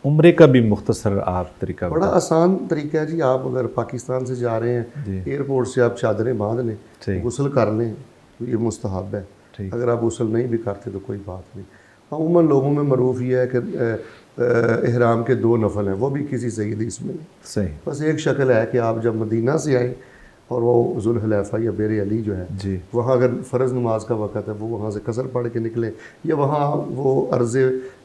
عمرے کا بھی مختصر آپ طریقہ بڑا آسان طریقہ ہے جی. آپ اگر پاکستان سے جا رہے ہیں ایئرپورٹ سے آپ چادریں باندھ لیں, غسل کر لیں, تو یہ مستحب ہے. اگر آپ غسل نہیں بھی کرتے تو کوئی بات نہیں. عموماً لوگوں میں معروف یہ ہے کہ احرام کے 2 نفل ہیں, وہ بھی کسی صحیح حدیث میں نہیں. صحیح. بس ایک شکل ہے کہ آپ جب مدینہ سے آئیں اور وہ ذوالحلیفہ یا بیر علی جو ہے وہاں اگر فرض نماز کا وقت ہے وہ وہاں سے قصر پڑھ کے نکلیں, یا وہاں وہ عرض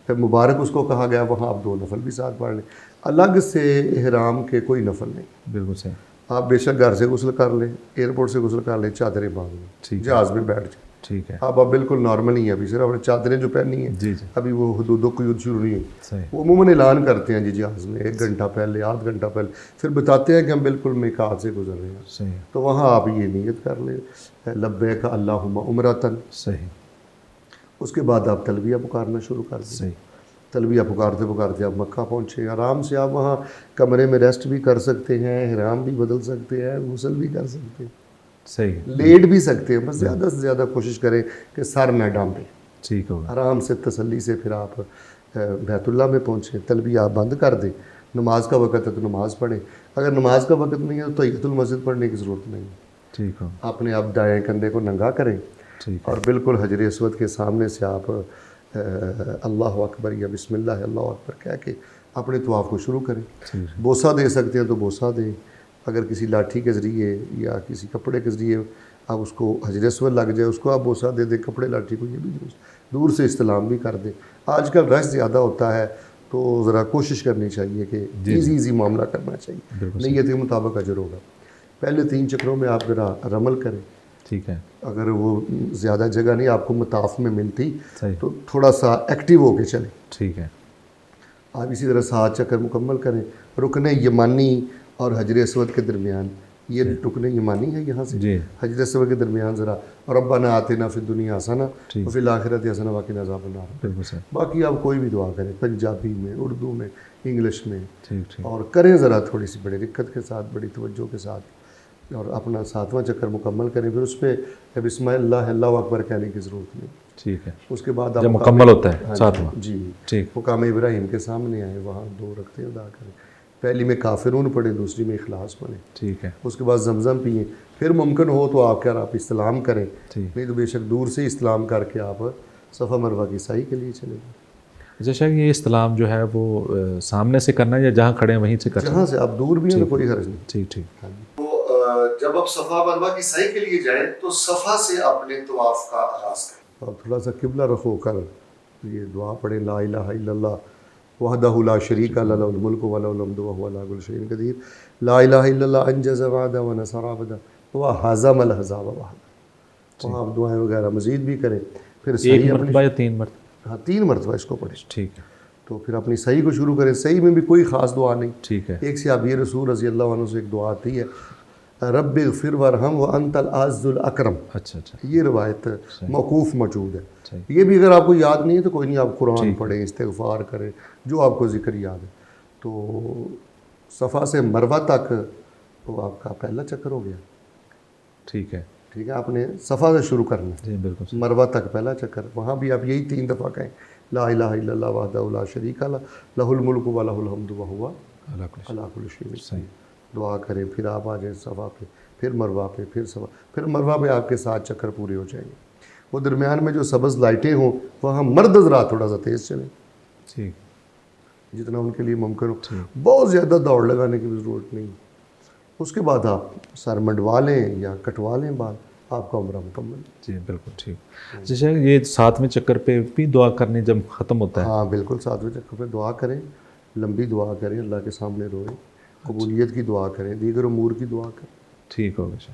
مبارک اس کو کہا گیا وہاں آپ 2 نفل بھی ساتھ پڑھ لیں. الگ سے احرام کے کوئی نفل نہیں. بالکل صحیح. آپ بے شک گھر سے غسل کر لیں, ایئرپورٹ سے غسل کر لیں, چادریں باندھ لیں, جہاز میں بیٹھ جائیں. ٹھیک ہے. آپ بالکل نارمل ہی ہیں, ابھی صرف اپنے چادریں جو پہنی ہیں ابھی وہ حدود و قیود شروع نہیں ہے. وہ عموماً اعلان کرتے ہیں جی جہاز میں 1 گھنٹہ پہلے, آدھ گھنٹہ پہلے, پھر بتاتے ہیں کہ ہم بالکل میقات سے گزر رہے ہیں. تو وہاں آپ یہ نیت کر لیں لبیک اللہم عمرۃ. صحیح. اس کے بعد آپ تلبیہ پکارنا شروع کر دیں. صحیح. تلبیہ پکارتے پکارتے آپ مکہ پہنچے. آرام سے آپ وہاں کمرے میں ریسٹ بھی کر سکتے ہیں, احرام بھی بدل سکتے ہیں, غسل بھی کر سکتے ہیں. صحیح. لیٹ بھی سکتے ہیں, بس زیادہ سے زیادہ کوشش کریں کہ سر نہ ڈانپیں. ٹھیک ہوگا. آرام سے تسلی سے پھر آپ بیت اللہ میں پہنچیں. تلبیہ آپ بند کر دیں. نماز کا وقت ہے تو نماز پڑھیں. اگر نماز کا وقت نہیں ہے تو تحیۃ المسجد پڑھنے کی ضرورت نہیں. ٹھیک ہو. اپنے آپ دائیں کندھے کو ننگا کریں اور بالکل حجر اسود کے سامنے سے آپ اللہ اکبر یا بسم اللہ اللہ اکبر کہہ کے اپنے طواف کو شروع کریں. بوسہ دے سکتے ہیں تو بوسہ دیں. اگر کسی لاٹھی کے ذریعے یا کسی کپڑے کے ذریعے آپ اس کو حجر اسود لگ جائے اس کو آپ بوسہ دے دیں, کپڑے لاٹھی کو, یہ بھی دور سے استلام بھی کر دیں. آج کل رش زیادہ ہوتا ہے تو ذرا کوشش کرنی چاہیے کہ ایزی معاملہ کرنا چاہیے. نیت کے مطابق اجر ہوگا. پہلے 3 چکروں میں آپ ذرا رمل کریں. ٹھیک ہے. اگر وہ زیادہ جگہ نہیں آپ کو مطاف میں ملتی تو تھوڑا سا ایکٹیو ہو کے چلیں. ٹھیک ہے. آپ اسی طرح 7 چکر مکمل کریں. رکن یمانی اور حجر اسود کے درمیان, یہ رکن یمانی ہے یہاں سے حجر اسود کے درمیان ذرا ربنا آتنا فی الدنیا حسنہ وفی الآخرۃ حسنہ وقنا عذاب النار. باقی آپ کوئی بھی دعا کریں, پنجابی میں, اردو میں, انگلش میں, اور کریں ذرا تھوڑی سی بڑی دقت کے ساتھ, بڑی توجہ کے ساتھ, اور اپنا 7واں چکر مکمل کریں. پھر اس پہ بسم اللہ اللہ اکبر کہنے کی ضرورت نہیں. ٹھیک ہے. اس کے بعد جب مکمل ہوتا ہے 7واں جی مقام ابراہیم کے سامنے آئیں, وہاں 2 رکعتیں ادا کریں. پہلی میں کافرون پڑھیں, دوسری میں اخلاص پڑھیں. ٹھیک ہے. اس کے بعد زمزم پئیں. پھر ممکن ہو تو آپ استلام کریں, نہیں تو بے شک دور سے استلام کر کے آپ صفا مروہ کی سعی کے لیے چلے جائیں. اچھا شاید یہ استلام جو ہے وہ سامنے سے کرنا ہے یا جہاں کھڑے ہیں وہیں سے کرنا ہے؟ جہاں سے آپ دور بھی ہیں تو کوئی حرج نہیں. ٹھیک ٹھیک. جب آپ صفا مروہ کی سعی کے لیے جائیں تو صفا سے اپنے طواف کا آغاز کریں. اور تھوڑا سا قبلہ رخ ہو کر یہ دعا پڑھیں, لا الہ الا اللہ وحدہ لا شریک لہ لہ الملک و لہ الحمد وہو علی کل شیء قدیر, لا الہ الا اللہ انجز وعدہ ونصر عبدہ وہزم الاحزاب وحدہ. وہاں آپ دعائیں وغیرہ مزید بھی کریں. پھر ایک مرتبہ یا 3 مرتبہ؟ ہاں 3 مرتبہ اس کو پڑھیں. ٹھیک ہے. تو پھر اپنی صحیح کو شروع کریں. صحیح میں بھی کوئی خاص دعا نہیں. ٹھیک ہے. ایک صحابی رسول رضی اللہ عنہ سے ایک دعا آتی ہے, رب اغفر وارحم وانت الاعز الاکرم. اچھا. یہ روایت موقوف موجود ہے. یہ بھی اگر آپ کو یاد نہیں ہے تو کوئی نہیں, آپ قرآن پڑھیں, استغفار کریں, جو آپ کو ذکر یاد ہے. تو صفا سے مروہ تک وہ آپ کا پہلا چکر ہو گیا. ٹھیک ہے. ٹھیک ہے. آپ نے صفا سے شروع کرنا ہے. جی بالکل. مروہ تک پہلا چکر, وہاں بھی آپ یہی 3 دفعہ کہیں, لا الہ الا اللہ وحدہ لا شریک لہ لہ الملک و لہ الحمد وہو علی کل شیء قدیر. دعا کریں. پھر آپ آ جائیں صفا پہ, پھر مروہ پہ, پھر صفا, پھر مروہ پہ آپ کے 7 چکر پورے ہو جائیں گے. وہ درمیان میں جو سبز لائٹیں ہوں وہاں مرد حضرات تھوڑا سا تیز چلیں. ٹھیک. جتنا ان کے لیے ممکن ہو. بہت زیادہ دوڑ لگانے کی بھی ضرورت نہیں. اس کے بعد آپ سر منڈوا لیں یا کٹوا لیں بال, آپ کا عمرہ مکمل. جی بالکل ٹھیک. جیسے یہ 7ویں چکر پہ بھی دعا کرنی جب ختم ہوتا ہے؟ ہاں بالکل. 7ویں چکر پہ دعا کریں, لمبی دعا کریں, اللہ کے سامنے روئیں, قبولیت کی دعا کریں, دیگر امور کی دعا کریں. ٹھیک ہوگا.